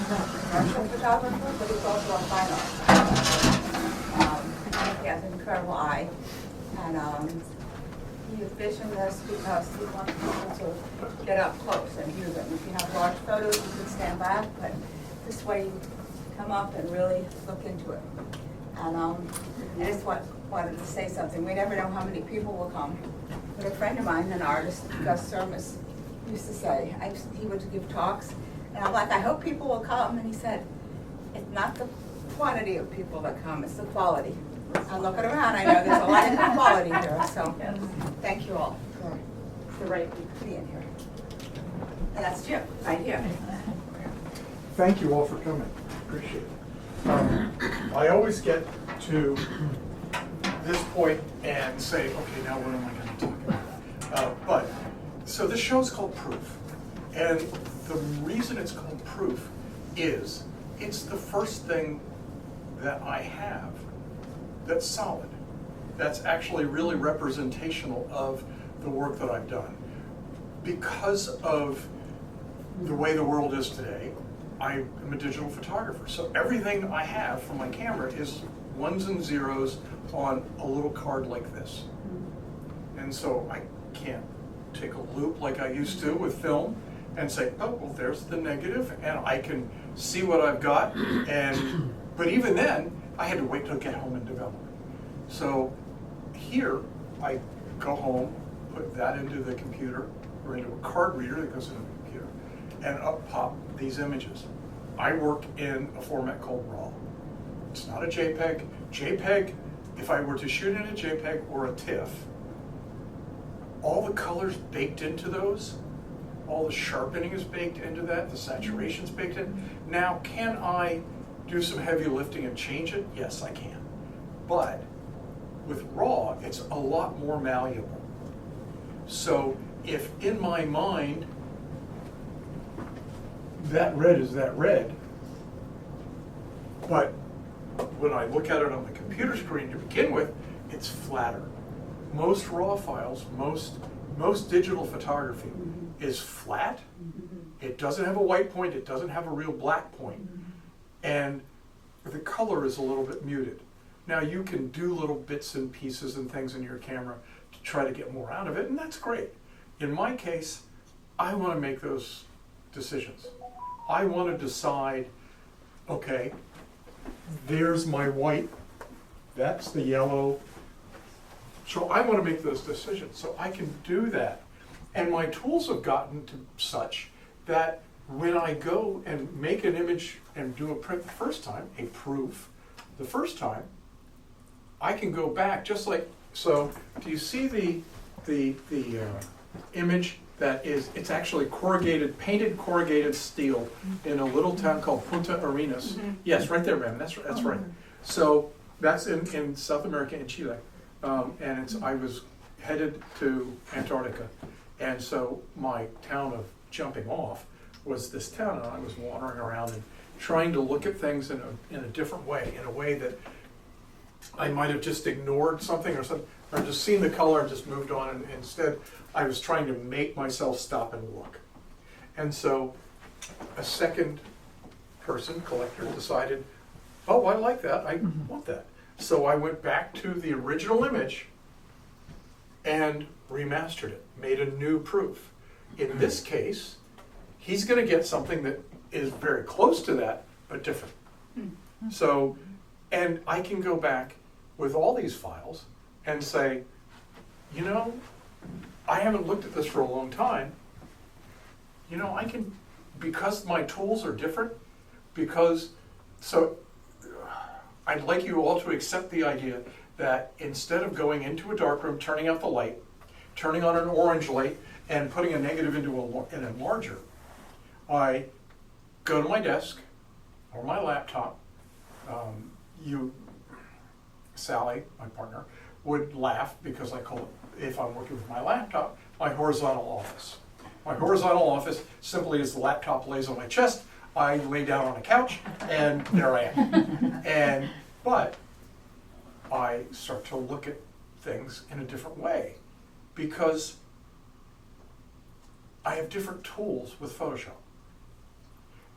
commercial photographer, but he's also a fine artist. He has an incredible eye, and he envisioned this because he wants people to get up close and view them. If you have large photos, you can stand back, but this way you come up and really look into it. And I just wanted to say something. We never know how many people will come. But a friend of mine, an artist, Gus Sermus, used to say, he would give talks, and I'm like, I hope people will come. And he said, it's not the quantity of people that come, it's the quality. I'm looking around, I know there's a lot of good quality here, so thank you all for the right being here. And that's Jim, right here. Thank you all for coming. Appreciate it. I always get to this point and say, okay, now what am I going to talk about? So this show's called Proof. And the reason it's called Proof is it's the first thing that I have that's solid, that's actually really representational of the work that I've done. Because of the way the world is today, I am a digital photographer. So everything I have from my camera is ones and zeros on a little card like this. And so I can't take a loop like I used to with film and say, oh, well, there's the negative, and I can see what I've got. But even then, I had to wait till I get home and develop it. So here, I go home, put that into the computer, or into a card reader that goes into the computer, and up pop these images. I work in a format called RAW. It's not a JPEG. JPEG, if I were to shoot in a JPEG or a TIFF, all the colors baked into those, all the sharpening is baked into that, the saturation's baked in. Now, can I do some heavy lifting and change it? Yes, I can. But with RAW, it's a lot more malleable. So if in my mind, that red is that red, but when I look at it on the computer screen to begin with, it's flatter. Most RAW files, most digital photography is flat. It doesn't have a white point, it doesn't have a real black point. And the color is a little bit muted. Now you can do little bits and pieces and things in your camera to try to get more out of it, and that's great. In my case, I want to make those decisions. I want to decide, okay, there's my white, that's the yellow. So I want to make those decisions, so I can do that. And my tools have gotten to such that when I go and make an image and do a print the first time, a proof the first time, I can go back just like, so do you see the image that is, it's actually corrugated, painted corrugated steel in a little town called Punta Arenas. Yes, right there, ma'am, that's right. So that's in South America, in Chile. And I was headed to Antarctica. And so my town of jumping off was this town, and I was wandering around and trying to look at things in a different way, in a way that I might have just ignored something or just seen the color and just moved on, and instead I was trying to make myself stop and look. And so a second person, collector, decided, oh, I like that, I want that. So I went back to the original image and remastered it, made a new proof. In this case, he's going to get something that is very close to that, but different. So, and I can go back with all these files and say, you know, I haven't looked at this for a long time. You know, I can, because my tools are different, so I'd like you all to accept the idea that instead of going into a darkroom, turning out the light, turning on an orange light, and putting a negative into an enlarger, I go to my desk or my laptop. Sally, my partner, would laugh because I call it, if I'm working with my laptop, my horizontal office. My horizontal office simply is the laptop lays on my chest, I lay down on a couch, and there I am. But I start to look at things in a different way because I have different tools with Photoshop.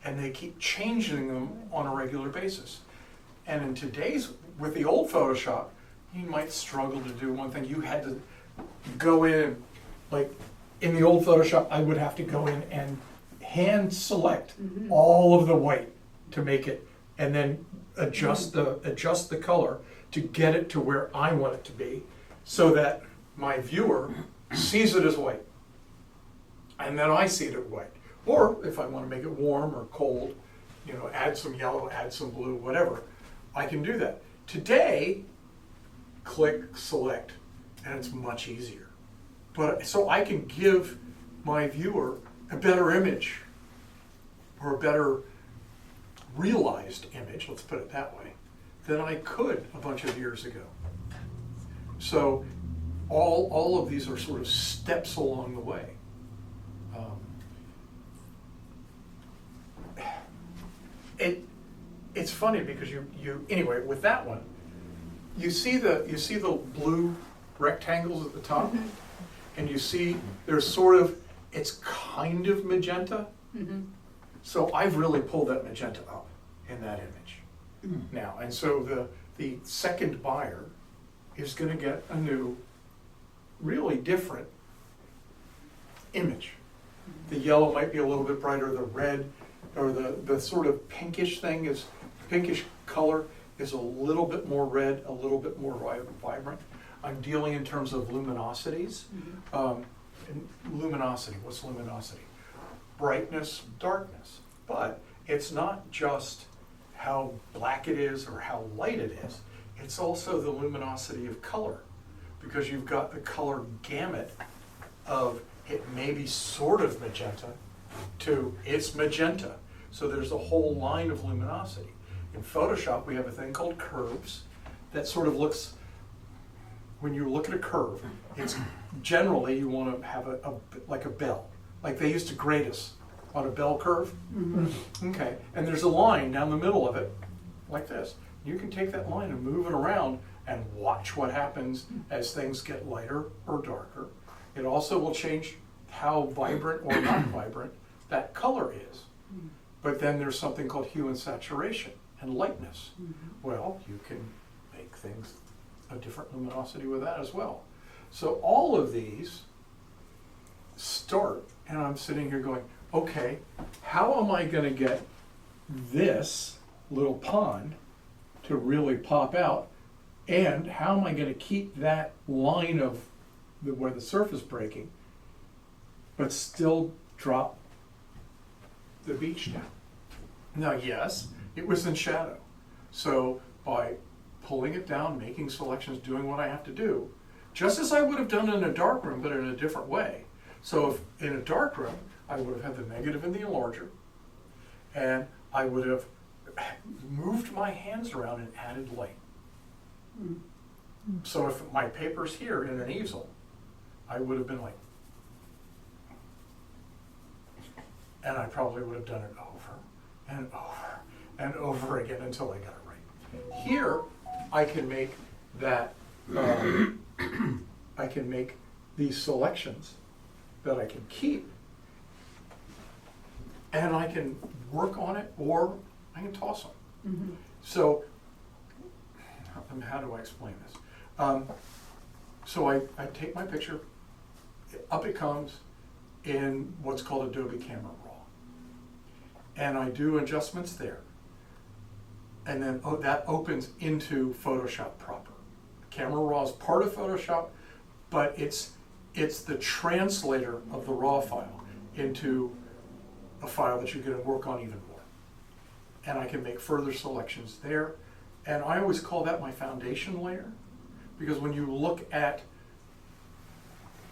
and they keep changing them on a regular basis. And in today's, with the old Photoshop, you might struggle to do one thing. You had to go in, like in the old Photoshop, I would have to go in and hand select all of the white to make it, and then adjust the color to get it to where I want it to be, so that my viewer sees it as white, and then I see it as white. Or if I want to make it warm or cold, you know, add some yellow, add some blue, whatever, I can do that. Today, click, select, and it's much easier. But so I can give my viewer a better image, or a better realized image, let's put it that way, than I could a bunch of years ago. So all of these are sort of steps along the way. It's funny because you anyway, with that one, you see the blue rectangles at the top, and you see there's sort of, it's kind of magenta. So I've really pulled that magenta up in that image now, and so the second buyer is going to get a new, really different image. The yellow might be a little bit brighter, the red or the sort of pinkish color is a little bit more red, a little bit more vibrant. I'm dealing in terms of luminosities. And luminosity, what's luminosity? Brightness, darkness. But it's not just how black it is or how light it is. It's also the luminosity of color, because you've got the color gamut of it may be sort of magenta to it's magenta. So there's a whole line of luminosity. In Photoshop, we have a thing called curves that sort of looks, when you look at a curve, it's generally you want to have like a bell, like they used to grade us on a bell curve. Okay, and there's a line down the middle of it, like this. You can take that line and move it around and watch what happens as things get lighter or darker. It also will change how vibrant or not vibrant that color is. But then there's something called hue and saturation and lightness. Well, you can make things a different luminosity with that as well. So all of these start, and I'm sitting here going, okay, how am I going to get this little pond to really pop out, and how am I going to keep that line of where the surf is breaking, but still drop the beach down? Now, yes, it was in shadow. So by pulling it down, making selections, doing what I have to do, just as I would have done in a dark room, but in a different way. So if in a dark room, I would have had the negative and the enlarger, and I would have moved my hands around and added light. So if my paper's here in an easel, I would have been like, and I probably would have done it over and over and over again until I got it right. Here, I can make that, I can make these selections that I can keep, and I can work on it, or I can toss them. So, how do I explain this? So I take my picture, up it comes in what's called Adobe Camera Raw. And I do adjustments there. And then that opens into Photoshop proper. Camera Raw is part of Photoshop, but it's the translator of the raw file into a file that you can work on even more. And I can make further selections there. And I always call that my foundation layer, because when you look at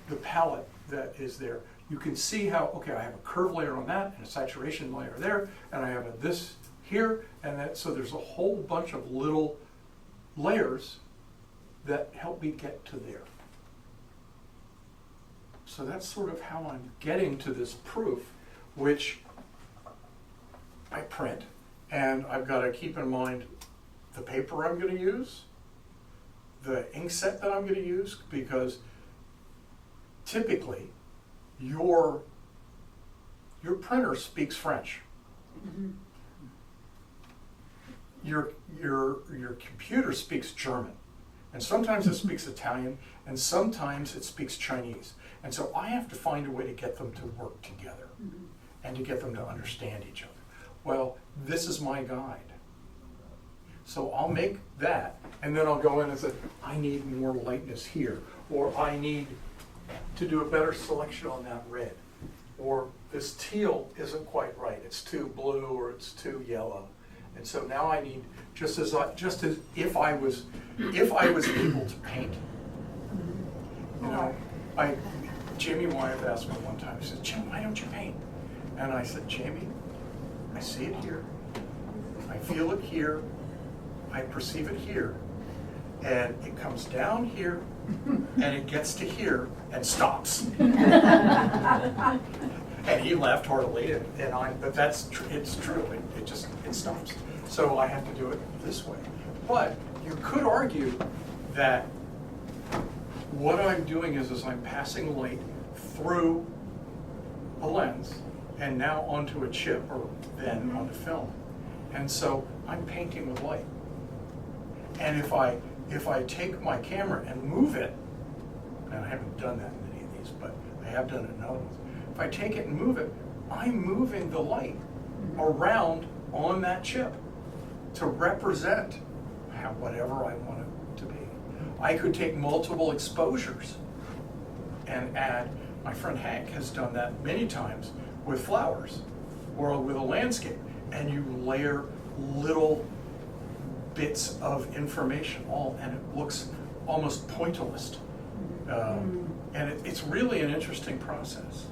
the palette that is there, you can see how, okay, I have a curve layer on that, and a saturation layer there, and I have this here, and that, so there's a whole bunch of little layers that help me get to there. So that's sort of how I'm getting to this proof, which I print, and I've got to keep in mind the paper I'm going to use, the ink set that I'm going to use, because typically your printer speaks French. Your computer speaks German, and sometimes it speaks Italian, and sometimes it speaks Chinese. And so I have to find a way to get them to work together and to get them to understand each other. Well, this is my guide. So I'll make that, and then I'll go in and say, I need more lightness here, or I need to do a better selection on that red, or this teal isn't quite right, it's too blue or it's too yellow. And so now I need, just as if I was able to paint, you know, Jamie Wyeth asked me one time, he said, Jim, why don't you paint? And I said, Jamie, I see it here, I feel it here, I perceive it here, and it comes down here, and it gets to here and stops. And he laughed heartily, but it's true. It stops. So I have to do it this way. But you could argue that what I'm doing is I'm passing light through a lens and now onto a chip, or then onto film. And so I'm painting with light. And if I take my camera and move it, and I haven't done that in any of these, but I have done it in other ones. If I take it and move it, I'm moving the light around on that chip to represent whatever I want it to be. I could take multiple exposures and add, my friend Hank has done that many times with flowers or with a landscape, and you layer little bits of information and it looks almost pointillist. And it's really an interesting process.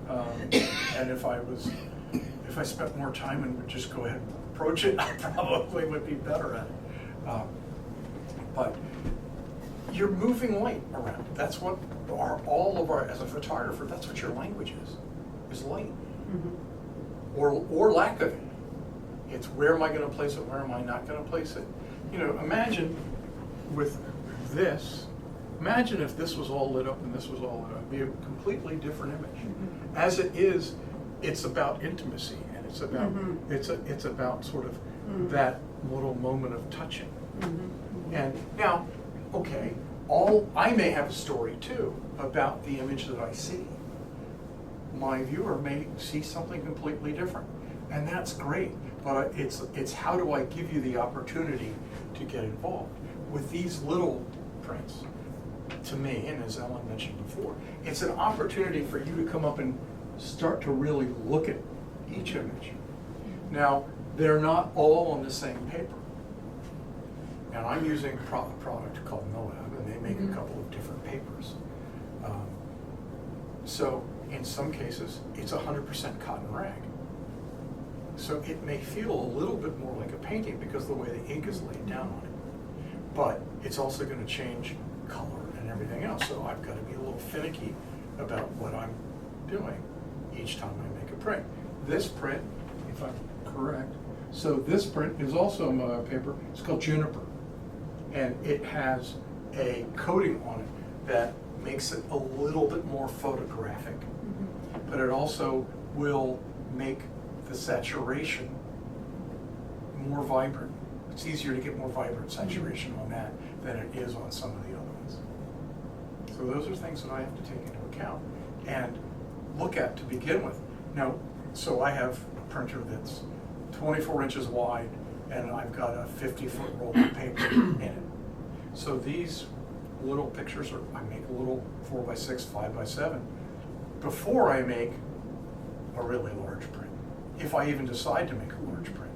And if I spent more time and would just go ahead and approach it, I probably would be better at it. But you're moving light around. That's what as a photographer, that's what your language is light. Or lack of it. It's where am I going to place it, where am I not going to place it? You know, imagine with this, imagine if this was all lit up and this was all lit up. It'd be a completely different image. As it is, it's about intimacy, and it's about it's about sort of that little moment of touching. And now, okay, I may have a story too about the image that I see. My viewer may see something completely different, and that's great. But it's how do I give you the opportunity to get involved with these little prints? To me, and as Ellen mentioned before, it's an opportunity for you to come up and start to really look at each image. Now, they're not all on the same paper. And I'm using a product called Moab, and they make a couple of different papers. So in some cases, it's 100% cotton rag. So it may feel a little bit more like a painting because the way the ink is laid down on it. But it's also going to change color and everything else. So I've got to be a little finicky about what I'm doing each time I make a print. This print, if I'm correct, so this print is also Moab paper. It's called Juniper. And it has a coating on it that makes it a little bit more photographic. But it also will make the saturation more vibrant. It's easier to get more vibrant saturation on that than it is on some of the other ones. So those are things that I have to take into account and look at to begin with. Now, so I have a printer that's 24 inches wide, and I've got a 50-foot roll of paper in it. So these little pictures I make a little 4x6, 5x7 before I make a really large print. If I even decide to make a large print.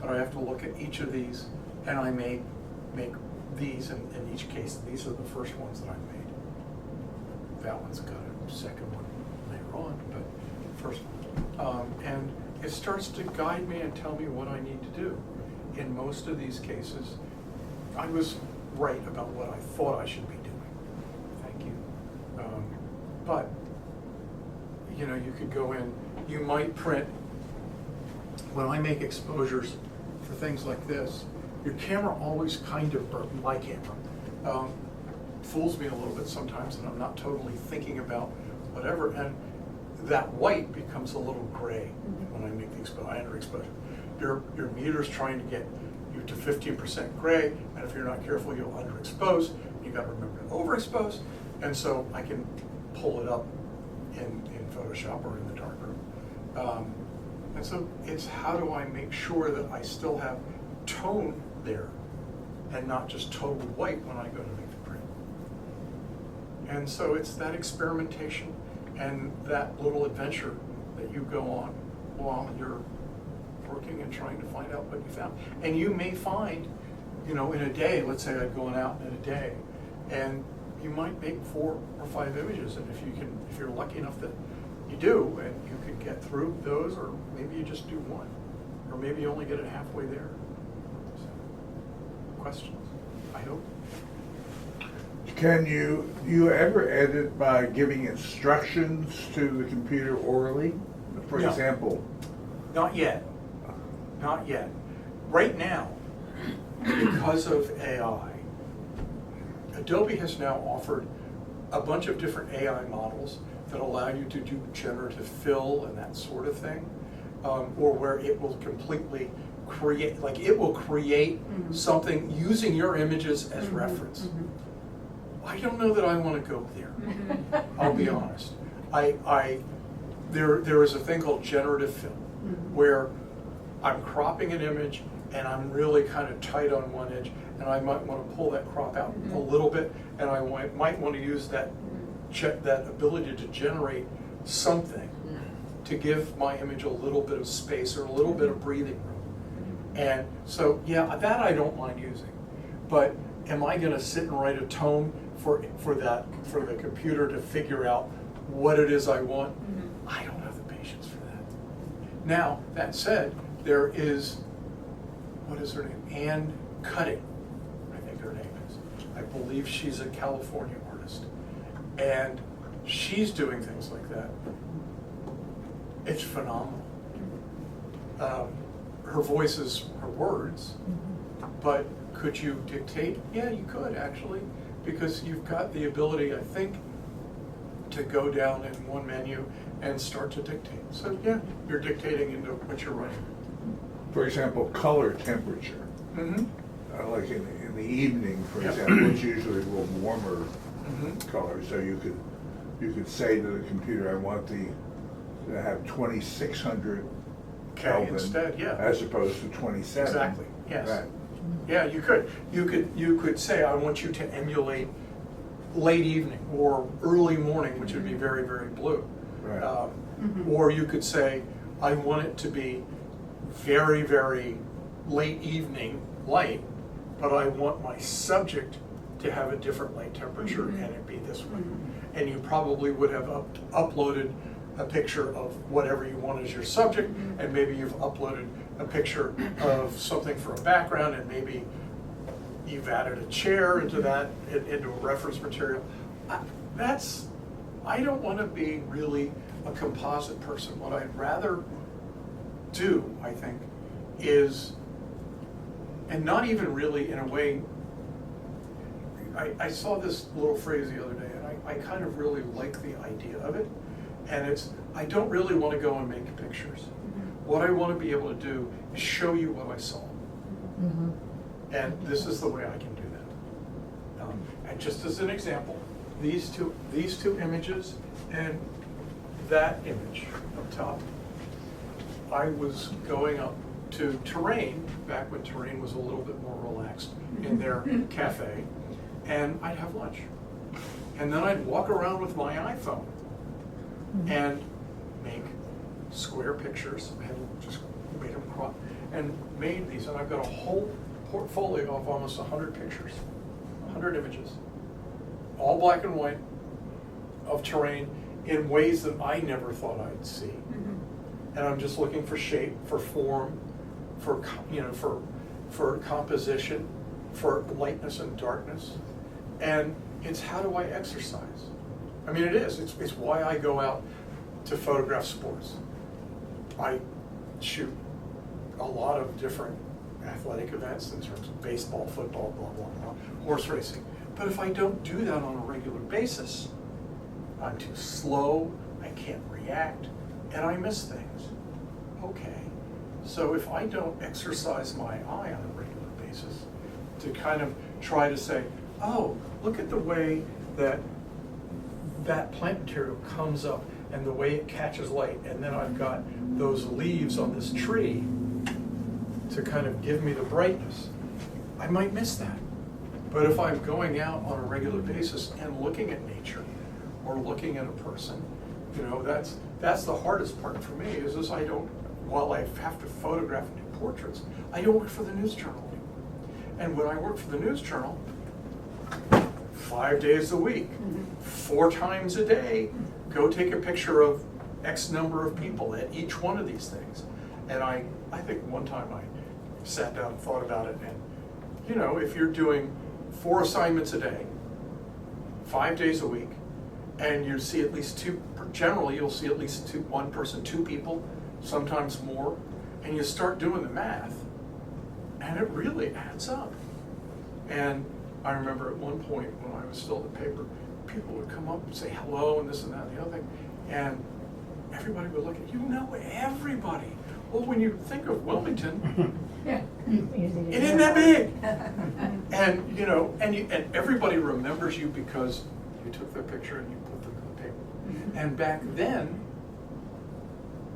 But I have to look at each of these, and I make these, and in each case, these are the first ones that I've made. That one's got a second one later on, but first one. And it starts to guide me and tell me what I need to do. In most of these cases, I was right about what I thought I should be doing. Thank you. But, you know, you could go in, you might print. When I make exposures for things like this, your camera always kind of, or my camera, fools me a little bit sometimes, and I'm not totally thinking about whatever. And that white becomes a little gray when I make the underexposure. Your meter's trying to get you to 15% gray, and if you're not careful, you'll underexpose. You got to remember to overexpose, and so I can pull it up in Photoshop or in the darkroom. And so it's how do I make sure that I still have tone there and not just total white when I go to make the print. And so it's that experimentation and that little adventure that you go on while you're working and trying to find out what you found. And you may find, in a day, let's say I'm going out in a day, and you might make 4 or 5 images, and if you're lucky enough that you do, and you can get through those, or maybe you just do 1, or maybe you only get it halfway there. So, questions, I hope. Can you ever edit by giving instructions to the computer orally? For No. example? Not yet. Not yet. Right now, because of AI, Adobe has now offered a bunch of different AI models that allow you to do generative fill and that sort of thing, or where it will completely create, like it will create something using your images as reference. I don't know that I want to go there. I'll be honest. There is a thing called generative fill, where I'm cropping an image and I'm really kind of tight on one edge, and I might want to pull that crop out a little bit, and I might want to use that ability to generate something to give my image a little bit of space or a little bit of breathing room. And so, yeah, that I don't mind using. But am I going to sit and write a tome for the computer to figure out what it is I want? I don't have the patience for that. Now, that said, there is, what is her name? Ann Cutting, I think her name is. I believe she's a California artist. And she's doing things like that. It's phenomenal. Her voice is her words, but could you dictate? Yeah, you could actually, because you've got the ability, I think, to go down in one menu and start to dictate. So yeah, you're dictating into what you're writing. For example, color temperature. Like in the evening, for example, it's usually a little warmer color. So you could say to the computer, I want to have 2600 Kelvin instead, yeah. as opposed to 27. Exactly. Yes. Right. Yeah, you could. You could say, I want you to emulate late evening or early morning, which would be very, very blue. Right. Or you could say, I want it to be very, very late evening light, but I want my subject to have a different light temperature and it be this way. And you probably would have uploaded a picture of whatever you want as your subject, and maybe you've uploaded a picture of something for a background, and maybe you've added a chair into that, into a reference material. I don't want to be really a composite person. What I'd rather do, I think, is, and not even really in a way, I saw this little phrase the other day, and I kind of really like the idea of it, and it's, I don't really want to go and make pictures. What I want to be able to do is show you what I saw. And this is the way I can do that. And just as an example, these two images and that image up top, I was going up to Terrain, back when Terrain was a little bit more relaxed in their cafe, and I'd have lunch. And then I'd walk around with my iPhone and make square pictures, and just made them crop, and made these, and I've got a whole portfolio of almost 100 pictures, 100 images, all black and white, of Terrain in ways that I never thought I'd see. And I'm just looking for shape, for form, for composition, for lightness and darkness. And it's how do I exercise? I mean, it is. It's why I go out to photograph sports. I shoot a lot of different athletic events in terms of baseball, football, blah, blah, blah, horse racing. But if I don't do that on a regular basis, I'm too slow, I can't react, and I miss things. Okay, so if I don't exercise my eye on a regular basis to kind of try to say, oh, look at the way that plant material comes up and the way it catches light, and then I've got those leaves on this tree to kind of give me the brightness, I might miss that. But if I'm going out on a regular basis and looking at nature or looking at a person, you know, that's the hardest part for me is I don't, while I have to photograph and do portraits, I don't work for the news journal. And when I work for the news journal, 5 days a week, 4 times a day, go take a picture of X number of people at each one of these things. And I think one time I sat down and thought about it, and you know, if you're doing 4 assignments a day, 5 days a week, and you see at least 2, generally you'll see at least 1 person, 2 people, sometimes more, and you start doing the math, and it really adds up. And I remember at one point when I was still at the paper, people would come up and say hello and this and that and the other thing, and everybody would look at you, know everybody. Well, when you think of Wilmington, it isn't that big. And you know, and everybody remembers you because you took their picture and you put them in the paper. And back then,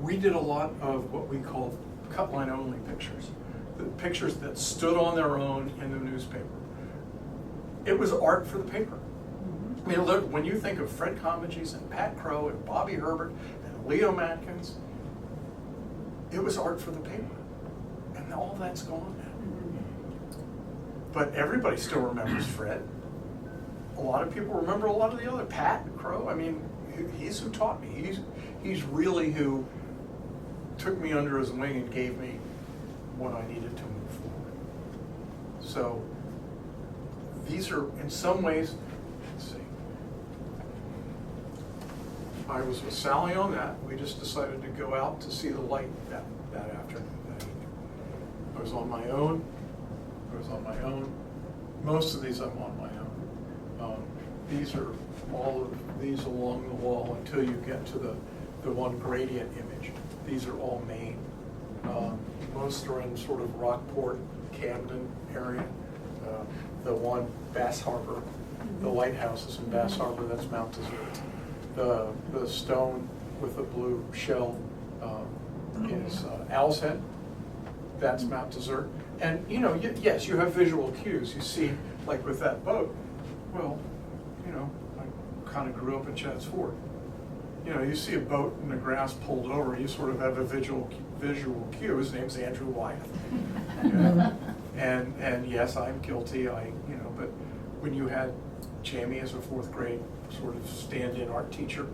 we did a lot of what we called cut line only pictures. The pictures that stood on their own in the newspaper. It was art for the paper. I mean, look, when you think of Fred Comegys and Pat Crow and Bobby Herbert and Leo Matkins, it was art for the paper. And all that's gone now. But everybody still remembers Fred. A lot of people remember a lot of the other, Pat Crow. I mean, he's who taught me. He's really who took me under his wing and gave me what I needed to move forward. So these are, in some ways, let's see. I was with Sally on that. We just decided to go out to see the light that afternoon, that evening. I was on my own. Most of these I'm on my own. These are all of these along the wall until you get to the one gradient image. These are all Maine. Most are in sort of Rockport, Camden area. The one, Bass Harbor, the lighthouse is in Bass Harbor, that's Mount Desert. The stone with the blue shell is Owl's Head, that's Mount Desert. And you know, yes, you have visual cues. You see, like with that boat, well, you know, I kind of grew up in Chadds Ford. You know, you see a boat in the grass pulled over, you sort of have a visual cue. His name's Andrew Wyeth. And yes, I'm guilty. But when you had Jamie as a 4th grade sort of stand-in art teacher,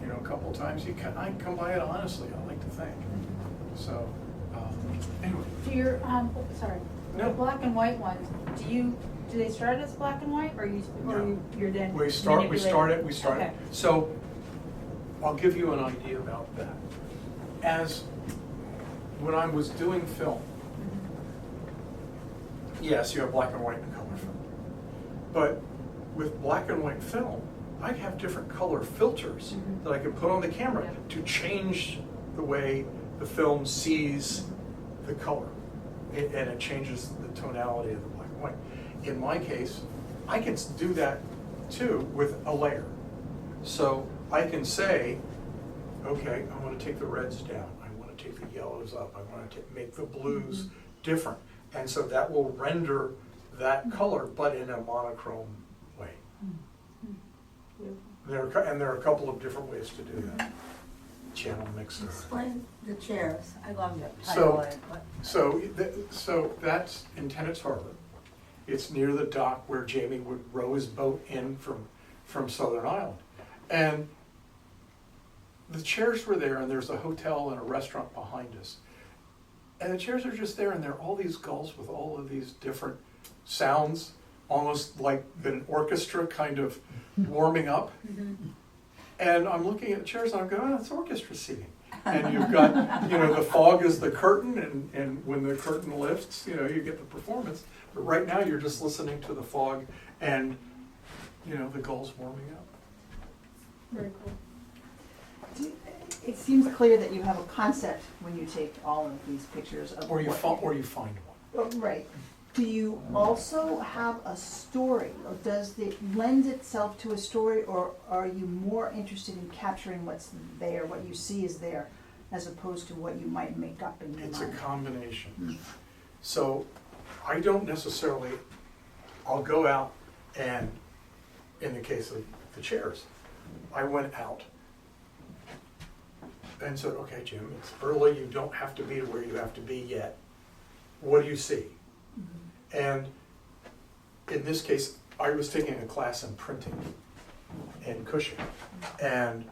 you know, a couple of times, I come by it honestly. I like to think. So anyway. Do your sorry, No. the black and white ones? Do they start as black and white, or No. you're then We start it. Okay. So I'll give you an idea about that. As when I was doing film, yes, you have black and white and color film. But with black and white film, I have different color filters that I can put on the camera to change the way the film sees the color. And it changes the tonality of the black and white. In my case, I can do that too with a layer. So I can say, okay, I want to take the reds down. I want to take the yellows up. I want to make the blues different. And so that will render that color, but in a monochrome way. There are a couple of different ways to do that. Channel mixer. Explain the chairs. I love it. So that's in Tenants Harbor. It's near the dock where Jamie would row his boat in from Southern Island. And the chairs were there, and there's a hotel and a restaurant behind us. And the chairs are just there, and there are all these gulls with all of these different sounds, almost like an orchestra kind of warming up. And I'm looking at the chairs, and I'm going, oh, it's orchestra seating. And you've got, you know, the fog is the curtain, and when the curtain lifts, you know, you get the performance. But right now, you're just listening to the fog and, you know, the gulls warming up. Very cool. It seems clear that you have a concept when you take all of these pictures of Or you what- find one. Oh, right. Do you also have a story, or does it lend itself to a story, or are you more interested in capturing what's there, what you see is there, as opposed to what you might make up in your It's a mind? combination. So I don't necessarily, I'll go out and, in the case of the chairs, I went out and said, okay, Jim, it's early, you don't have to be to where you have to be yet. What do you see? And in this case, I was taking a class in printing in Cushing. And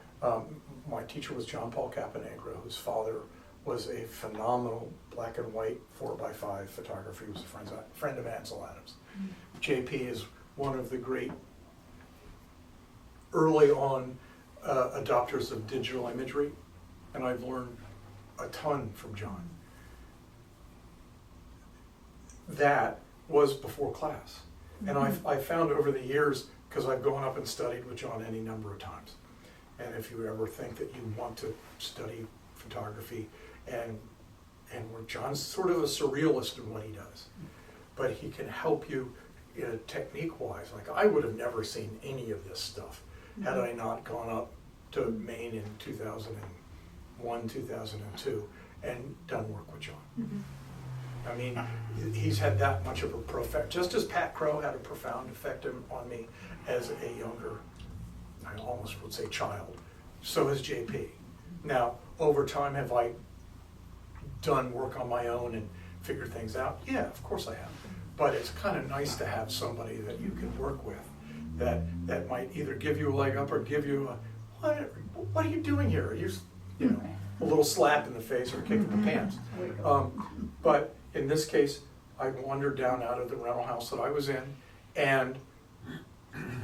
my teacher was John Paul Caponegro, whose father was a phenomenal black and white 4x5 photographer. He was a friend of Ansel Adams. JP is one of the great early on adopters of digital imagery, and I've learned a ton from John. That was before class. And I found over the years, because I've gone up and studied with John any number of times, and if you ever think that you want to study photography, and where John's sort of a surrealist in what he does, but he can help you technique-wise. Like, I would have never seen any of this stuff had I not gone up to Maine in 2001, 2002, and done work with John. I mean, he's had that much of a profound, just as Pat Crow had a profound effect on me as a younger, I almost would say child, so has JP. Now, over time, have I done work on my own and figured things out? Yeah, of course I have. But it's kind of nice to have somebody that you can work with that might either give you a leg up or give you a, what are you doing here? You know, a little slap in the face or kick in the pants. But in this case, I wandered down out of the rental house that I was in, and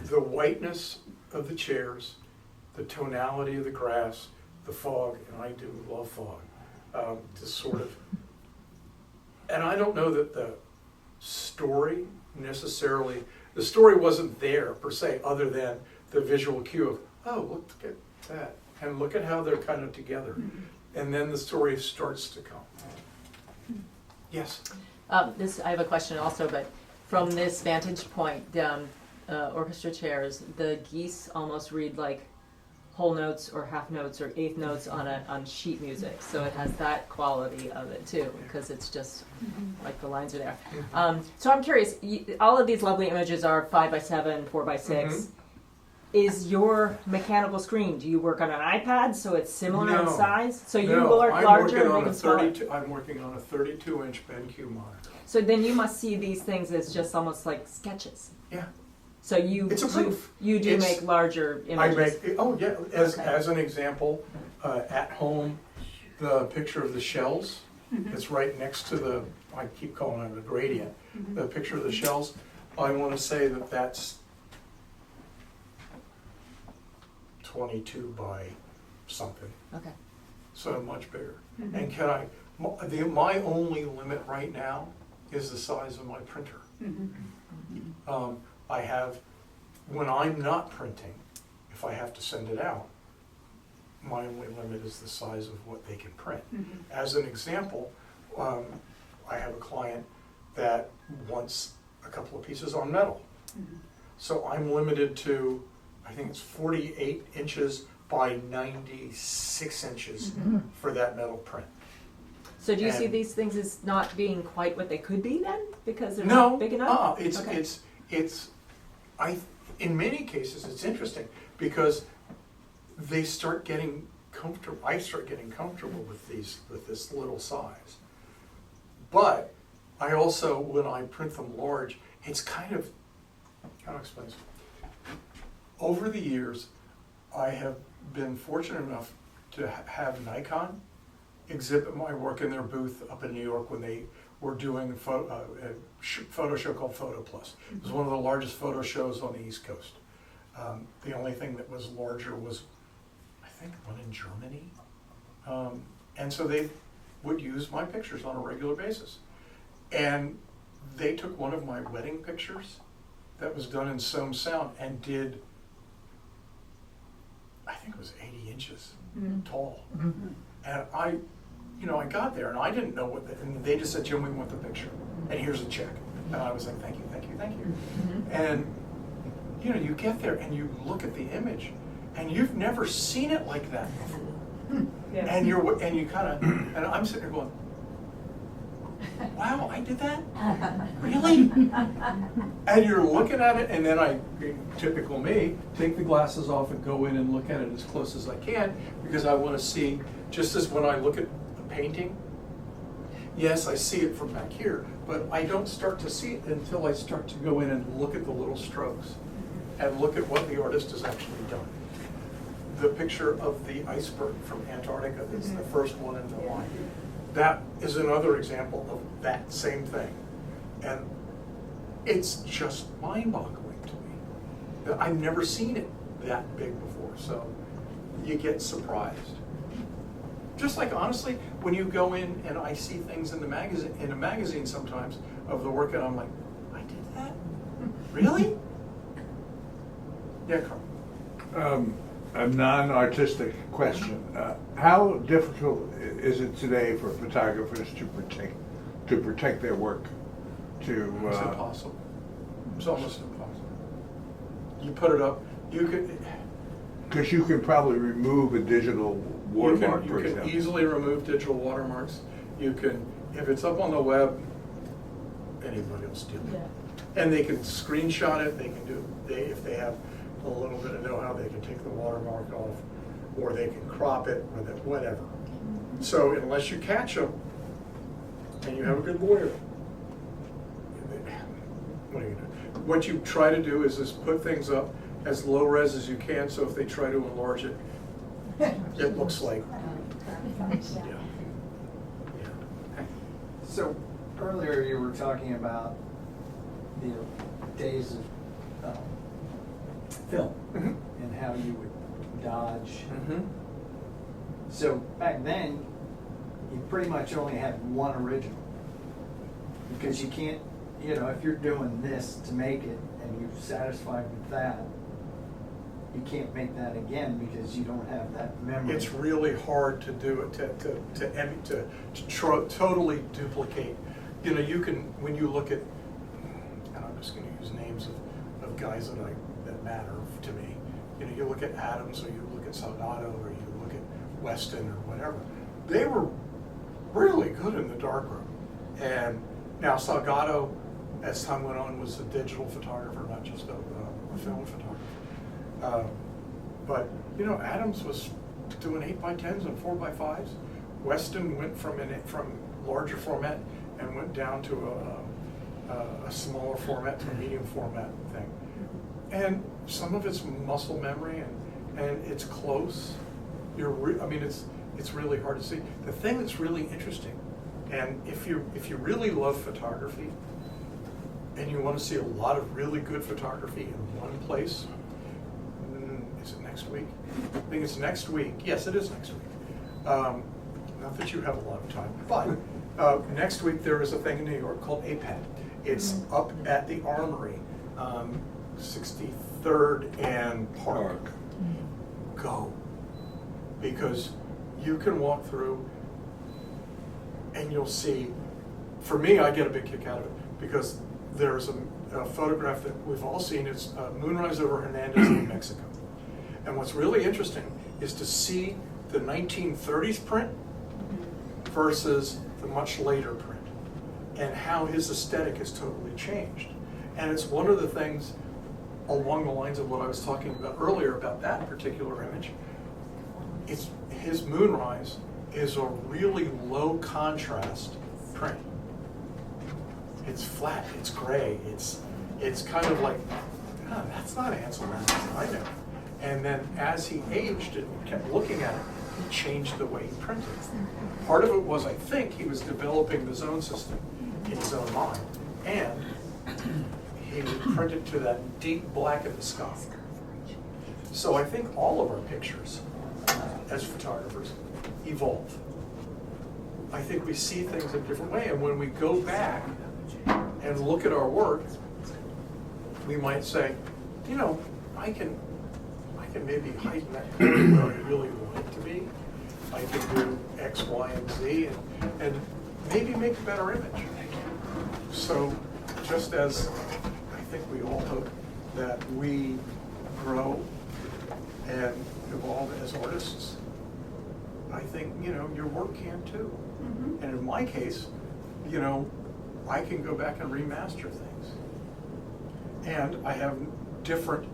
the whiteness of the chairs, the tonality of the grass, the fog, and I do love fog, this sort of, and I don't know that the story necessarily, the story wasn't there per se, other than the visual cue of, oh, look at that, and look at how they're kind of together. And then the story starts to come. Yes? I have a question also, but from this vantage point, orchestra chairs, the geese almost read like whole notes or half notes or eighth notes on sheet music. So it has that quality of it too, because it's just like the lines are there. So I'm curious, all of these lovely images are 5x7, 4x6. Is your mechanical screen, do you work on an iPad so it's similar in size? So you work larger and make them smaller? I'm working on a 32-inch BenQ monitor. So then you must see these things as just almost like sketches. Yeah. So It's a proof. You do It's- make larger images. As an example, at home, the picture of the shells, it's right next to the, I keep calling it a gradient, the picture of the shells, I want to say that that's 22 by something, Okay. so much bigger. And my only limit right now is the size of my printer. I have, when I'm not printing, if I have to send it out, my only limit is the size of what they can print. As an example, I have a client that wants a couple of pieces on metal. So I'm limited to, I think it's 48 inches by 96 inches for that metal print. So do you see these things as not being quite what they could be then, because they're No, not big enough? In many cases, it's interesting because they start getting comfortable. I start getting comfortable with this little size. But I also, when I print them large, it's kind of, how to explain this? Over the years, I have been fortunate enough to have Nikon exhibit my work in their booth up in New York when they were doing a photo show called Photo Plus. It was one of the largest photo shows on the East Coast. The only thing that was larger was, I think, one in Germany. And so they would use my pictures on a regular basis. And they took one of my wedding pictures that was done in Sohm Sound and did, I think it was 80 inches tall. And I got there and I didn't know and they just said, Jim, we want the picture. And here's a check. And I was like, thank you, thank you, thank you. And, you get there and you look at the image and you've never seen it like that before. Yeah. And you kind of, and I'm sitting there going, wow, I did that? Really? And you're looking at it, and then typical me, take the glasses off and go in and look at it as close as I can, because I want to see, just as when I look at a painting, yes, I see it from back here, but I don't start to see it until I start to go in and look at the little strokes and look at what the artist has actually done. The picture of the iceberg from Antarctica is the first one in the line. That is another example of that same thing. And it's just mind-boggling to me. I've never seen it that big before, so you get surprised. Just like, honestly, when you go in and I see things in a magazine sometimes of the work, and I'm like, I did that? Really? Yeah, Carl. A non-artistic question. How difficult is it today for photographers to protect their work? It's impossible. It's almost impossible. You put it up, you could. Because you can probably remove a digital watermark, for You example. can easily remove digital watermarks. You can, if it's up on the web, anybody will steal it. Yeah. And they can screenshot it. They can if they have a little bit of know-how, they can take the watermark off, or they can crop it, or whatever. So unless you catch them, and you have a good lawyer, what are you gonna do? What you try to do is just put things up as low res as you can, so if they try to enlarge it, it looks like, yeah. So earlier you were talking about the days of film and how you would dodge. So back then, you pretty much only had one original, because you can't, if you're doing this to make it and you're satisfied with that, you can't make that again because you don't have that memory. It's really hard to do it, to totally duplicate. You can, when you look at, and I'm just going to use names of guys that matter to me. You look at Adams, or you look at Salgado, or you look at Weston, or whatever. They were really good in the darkroom. And now Salgado, as time went on, was a digital photographer, not just a film photographer. But Adams was doing 8x10s and 4x5s. Weston went from larger format and went down to a smaller format to a medium format thing. And some of it's muscle memory, and it's close. It's really hard to see. The thing that's really interesting, and if you really love photography, and you want to see a lot of really good photography in one place, is it next week? I think it's next week. Yes, it is next week. Not that you have a lot of time, but next week there is a thing in New York called APET. It's up at the Armory, 63rd and Park. Go. Because you can walk through and you'll see, for me, I get a big kick out of it, because there's a photograph that we've all seen. It's Moonrise over Hernandez, New Mexico. And what's really interesting is to see the 1930s print versus the much later print, and how his aesthetic has totally changed. And it's one of the things along the lines of what I was talking about earlier about that particular image. His Moonrise is a really low contrast print. It's flat, it's gray, it's kind of like, oh, that's not Ansel Adams, I know. And then as he aged and kept looking at it, he changed the way he printed. Part of it was, I think, he was developing the zone system in his own mind, and he would print it to that deep black of the sky. So I think all of our pictures, as photographers, evolve. I think we see things in a different way, and when we go back and look at our work, we might say, I can can maybe heighten that corner where I really want it to be. I can do X, Y, and Z, and maybe make a better image. So just as I think we all hope that we grow and evolve as artists, I think, you know, your work can too. Mhm. And in my case, you know, I can go back and remaster things. And I have different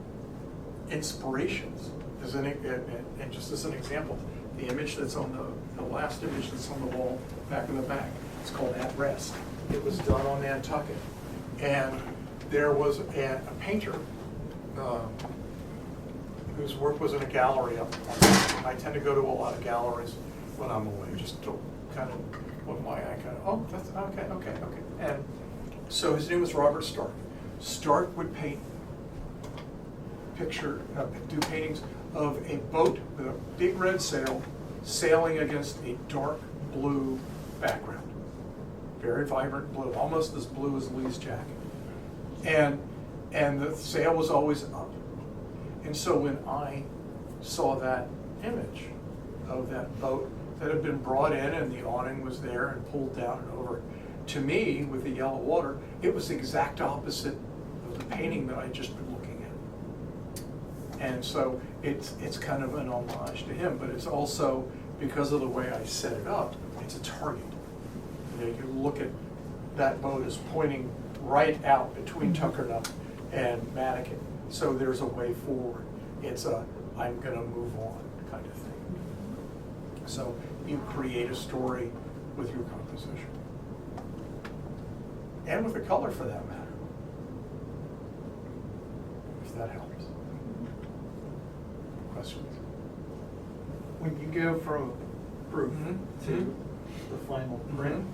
inspirations. And just as an example, the image that's on the last image that's on the wall back in the back, it's called At Rest. It was done on Nantucket. And there was a painter whose work was in a gallery up. I tend to go to a lot of galleries when I'm away, just to kind of put my eye kind of, oh, that's okay. And so his name was Robert Stark. Stark would paint do paintings of a boat with a big red sail sailing against a dark blue background. Very vibrant blue, almost as blue as Lee's jacket. And the sail was always up. And so when I saw that image of that boat that had been brought in and the awning was there and pulled down and over, to me, with the yellow water, it was the exact opposite of the painting that I'd just been looking at. And so it's kind of an homage to him, but it's also, because of the way I set it up, it's a target. You know, you look at that boat as pointing right out between Tuckernuck and Madigan. So there's a way forward. It's a, I'm gonna move on kind of thing. So you create a story with your composition. And with the color for that matter. If that helps. Questions? When you go from proof to the final print,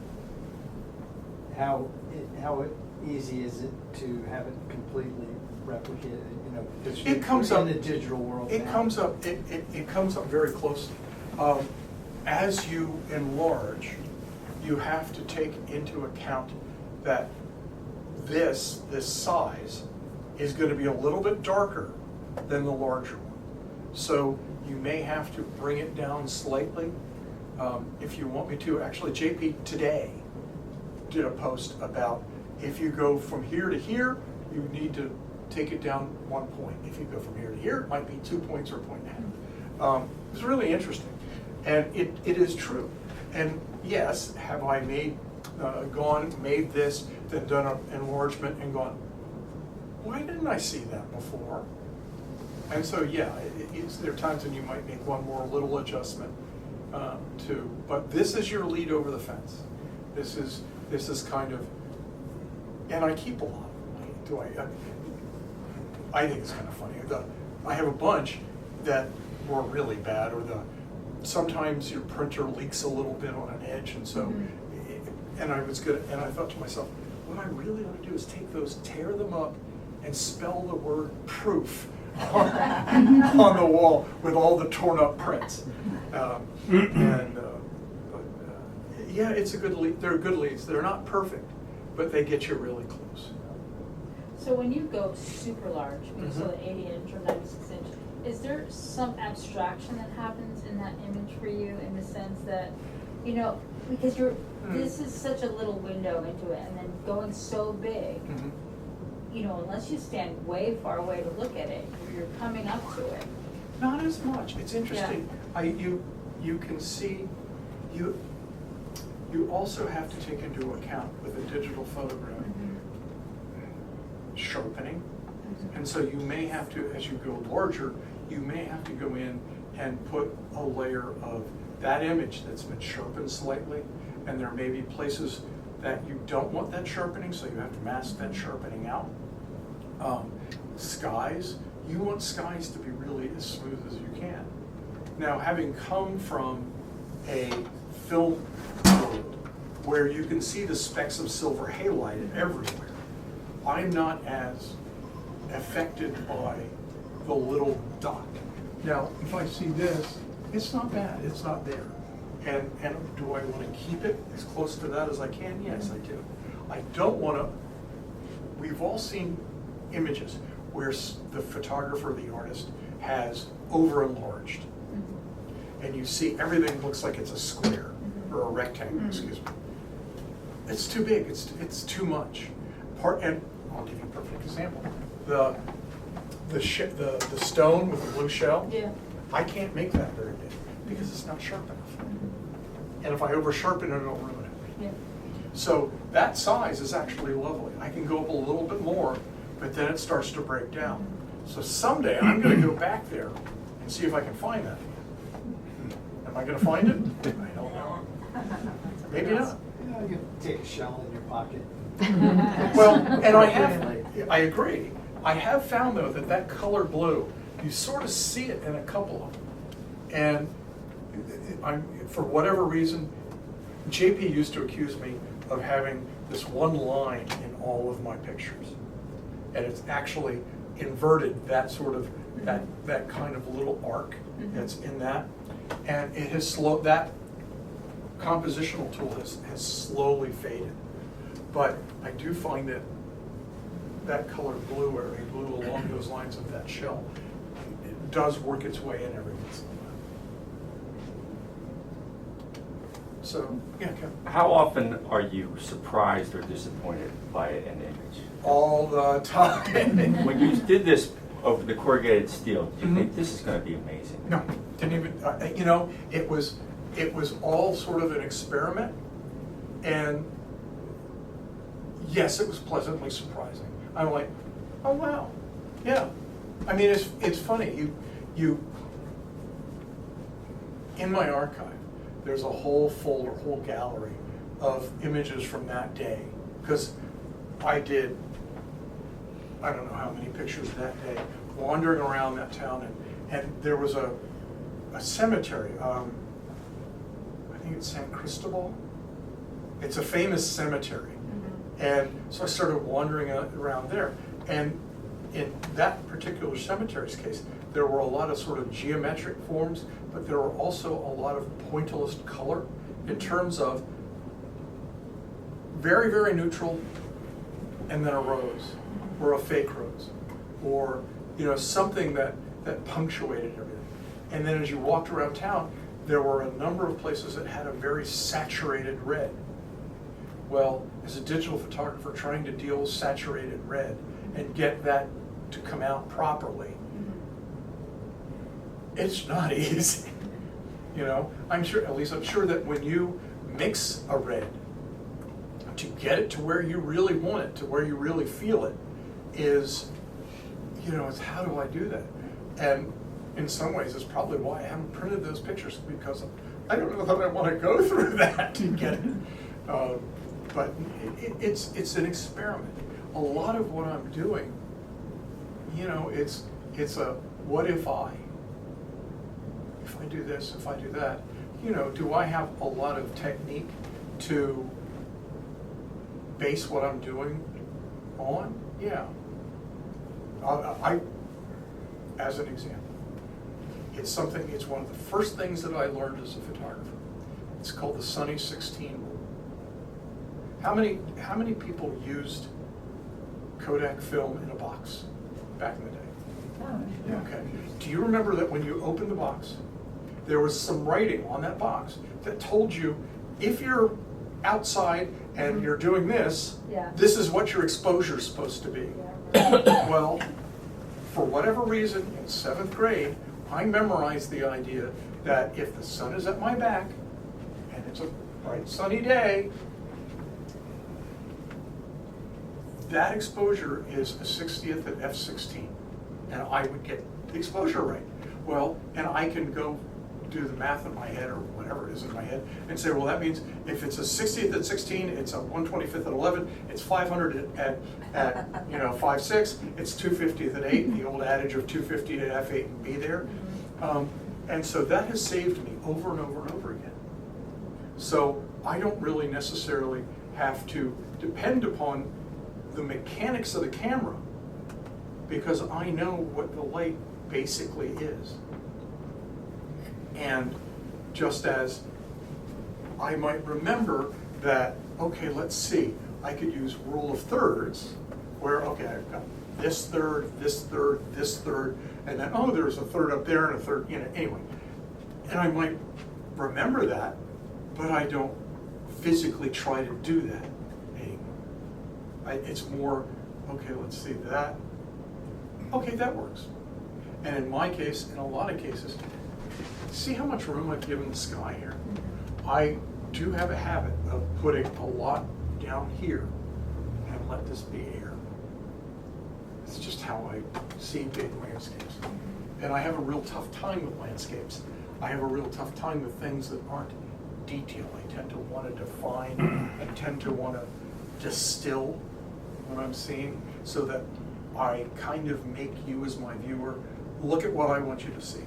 how easy is it to have it completely replicated? You know, because It comes we're up in the digital world. It now. comes up. It comes up very closely. As you enlarge, you have to take into account that this size is going to be a little bit darker than the larger one. So you may have to bring it down slightly. If you want me to, actually, JP today did a post about if you go from here to here, you need to take it down 1 point. If you go from here to here, it might be 2 points or a point and a half. It's really interesting. And it is true. And yes, have I made this, then done an enlargement and gone, why didn't I see that before? And so, yeah, there are times when you might make one more little adjustment but this is your lead over the fence. This is kind of, and I keep a lot. I think it's kind of funny. I have a bunch that were really bad, or sometimes your printer leaks a little bit on an edge, and so, and I thought to myself, what I really ought to do is take those, tear them up, and spell the word proof on the wall with all the torn up prints. Yeah, it's a good lead. They're good leads. They're not perfect, but they get you really close. So when you go super large, so 80 inch or 96 inch, is there some abstraction that happens in that image for you, in the sense that, you know, because this is such a little window into it, and then going so big, you know, unless you stand way far away to look at it, you're coming up to it. Not as much. It's interesting. You can see, you also have to take into account with a digital photograph sharpening. And so you may have to, as you go larger, you may have to go in and put a layer of that image that's been sharpened slightly, and there may be places that you don't want that sharpening, so you have to mask that sharpening out. Skies, you want skies to be really as smooth as you can. Now, having come from a film world where you can see the specks of silver halighted everywhere, I'm not as affected by the little dot. Now, if I see this, it's not bad, it's not there. And do I want to keep it as close to that as I can? Yes, I do. I don't want to, we've all seen images where the photographer, the artist, has over-enlarged. And you see everything looks like it's a square or a rectangle, excuse me. It's too big, it's too much. And I'll give you a perfect example. The stone with the blue shell, Yeah. I can't make that very big because it's not sharp enough. And if I over sharpen it, it'll ruin it. Yeah. So that size is actually lovely. I can go up a little bit more, but then it starts to break down. So someday I'm going to go back there and see if I can find that. Am I going to find it? I don't know. Maybe not. You know, you take a shell in your pocket. Well, and I agree. I have found though that color blue, you sort of see it in a couple of them. And for whatever reason, JP used to accuse me of having this one line in all of my pictures. And it's actually inverted that sort of, that kind of little arc that's in that. And it has slowed, that compositional tool has slowly faded. But I do find that color blue, or a blue along those lines of that shell, it does work its way in every once in a while. So, yeah, Kevin. How often are you surprised or disappointed by an image? All the time. When you did this over the corrugated steel, did you think this is going to be amazing? No, didn't even, you know, it was all sort of an experiment, and yes, it was pleasantly surprising. I'm like, oh wow, yeah. I mean, it's funny, you in my archive, there's a whole folder, whole gallery of images from that day, because I did, I don't know how many pictures that day, wandering around that town, and there was a cemetery, I think it's San Cristobal. It's a famous cemetery. And so I started wandering around there. And in that particular cemetery's case, there were a lot of sort of geometric forms, but there were also a lot of pointillist color in terms of very, very neutral, and then a rose, or a fake rose, or something that punctuated everything. And then as you walked around town, there were a number of places that had a very saturated red. Well, as a digital photographer trying to deal with saturated red and get that to come out properly, it's not easy. I'm sure that when you mix a red, to get it to where you really want it, to where you really feel it, is, it's how do I do that? And in some ways, it's probably why I haven't printed those pictures, because I don't know that I want to go through that to get it. But it's an experiment. A lot of what I'm doing, it's a what if I do this, if I do that, do I have a lot of technique to base what I'm doing on? Yeah. As an example, it's one of the first things that I learned as a photographer. It's called the Sunny 16 rule. How many people used Kodak film in a box back in the day? Okay. Do you remember that when you opened the box, there was some writing on that box that told you, if you're outside and you're doing this, this is what your exposure is supposed to be. Well, for whatever reason, in 7th grade, I memorized the idea that if the sun is at my back and it's a bright sunny day, that exposure is a 60th at f/16, and I would get the exposure right. Well, and I can go do the math in my head, or whatever it is in my head, and say, well, that means if it's a 60th at 16, it's a 125th at 11, it's 500 at 5/6, it's 250th at 8, the old adage of 250 at f8 and be there. And so that has saved me over and over and over again. So I don't really necessarily have to depend upon the mechanics of the camera, because I know what the light basically is. And just as I might remember that, okay, let's see, I could use rule of thirds, where, okay, I've got this third, this third, this third, and then, oh, there's a third up there and a third, anyway. And I might remember that, but I don't physically try to do that anymore. It's more, okay, let's see that. Okay, that works. And in my case, in a lot of cases, see how much room I've given the sky here? I do have a habit of putting a lot down here and let this be air. It's just how I see big landscapes. And I have a real tough time with landscapes. I have a real tough time with things that aren't detailed. I tend to want to define, I tend to want to distill what I'm seeing so that I kind of make you as my viewer look at what I want you to see.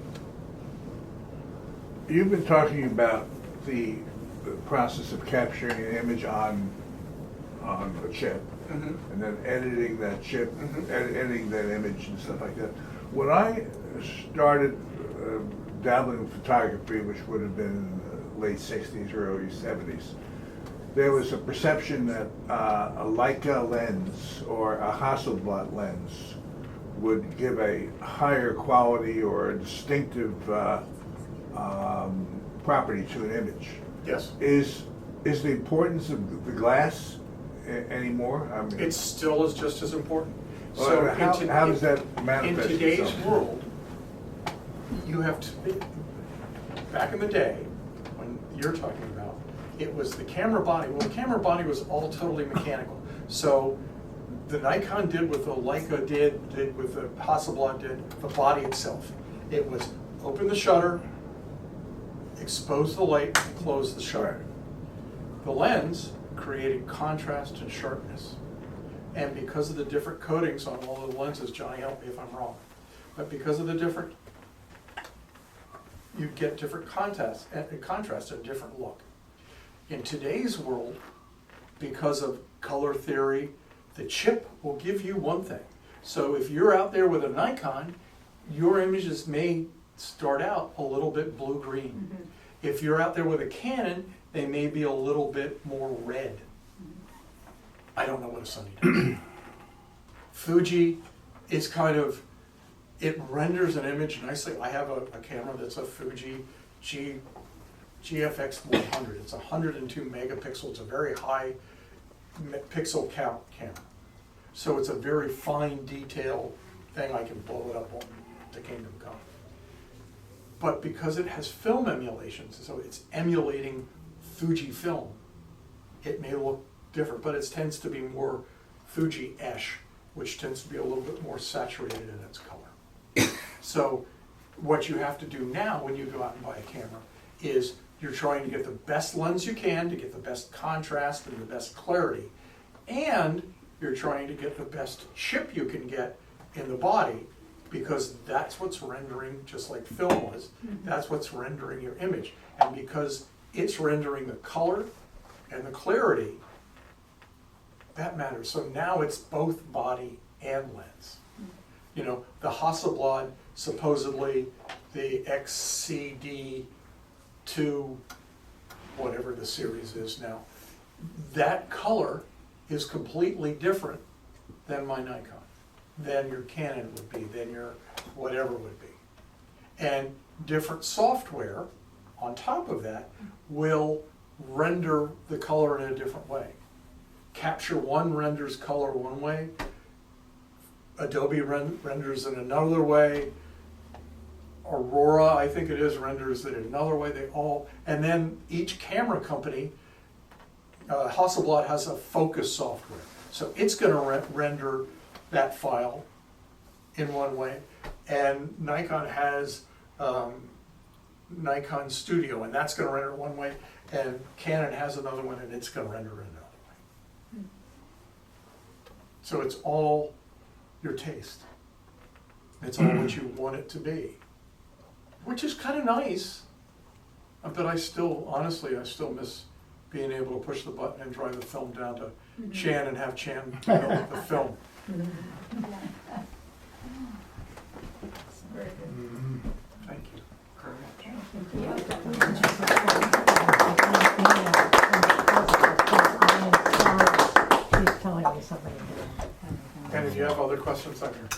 You've been talking about the process of capturing an image on a chip, and then editing that chip, editing that image and stuff like that. When I started dabbling in photography, which would have been in the late 60s or early 70s, there was a perception that a Leica lens or a Hasselblad lens would give a higher quality or a distinctive property to an image. Yes. Is the importance of the glass anymore? I mean, It still is just as important. Well, So how does that manifest in today's itself? world, you have to, back in the day, when you're talking about, it was the camera body. Well, the camera body was all totally mechanical. So the Nikon did what the Leica did what the Hasselblad did, the body itself. It was open the shutter, expose the light, close the shutter. The lens created contrast and sharpness. And because of the different coatings on all the lenses, Johnny, help me if I'm wrong, but because of the different, you get different contrast and different look. In today's world, because of color theory, the chip will give you one thing. So if you're out there with a Nikon, your images may start out a little bit blue-green. If you're out there with a Canon, they may be a little bit more red. I don't know what a Sony does. Fuji is kind of, it renders an image nicely. I have a camera that's a Fuji GFX 100. It's 102 megapixels. It's a very high pixel count camera. So it's a very fine detail thing. I can blow it up on the Kingdom Come. But because it has film emulations, so it's emulating Fuji film, it may look different, but it tends to be more Fuji-esque, which tends to be a little bit more saturated in its color. So what you have to do now when you go out and buy a camera is you're trying to get the best lens you can to get the best contrast and the best clarity, and you're trying to get the best chip you can get in the body, because that's what's rendering, just like film was, that's what's rendering your image. And because it's rendering the color and the clarity, that matters. So now it's both body and lens. You know, the Hasselblad, supposedly the XCD2, whatever the series is now, that color is completely different than my Nikon, than your Canon would be, than your whatever would be. And different software on top of that will render the color in a different way. Capture One renders color one way, Adobe renders in another way, Aurora, I think it is, renders it another way. They all, and then each camera company, Hasselblad has a focus software. So it's going to render that file in one way, and Nikon has Nikon Studio, and that's going to render it one way, and Canon has another one, and it's going to render it another way. So it's all your taste. It's all what you want it to be, which is kind of nice. But I still, honestly, I still miss being able to push the button and drive the film down to Chan and have Chan develop the film. Thank you. He's telling me something. And if you have other questions on here?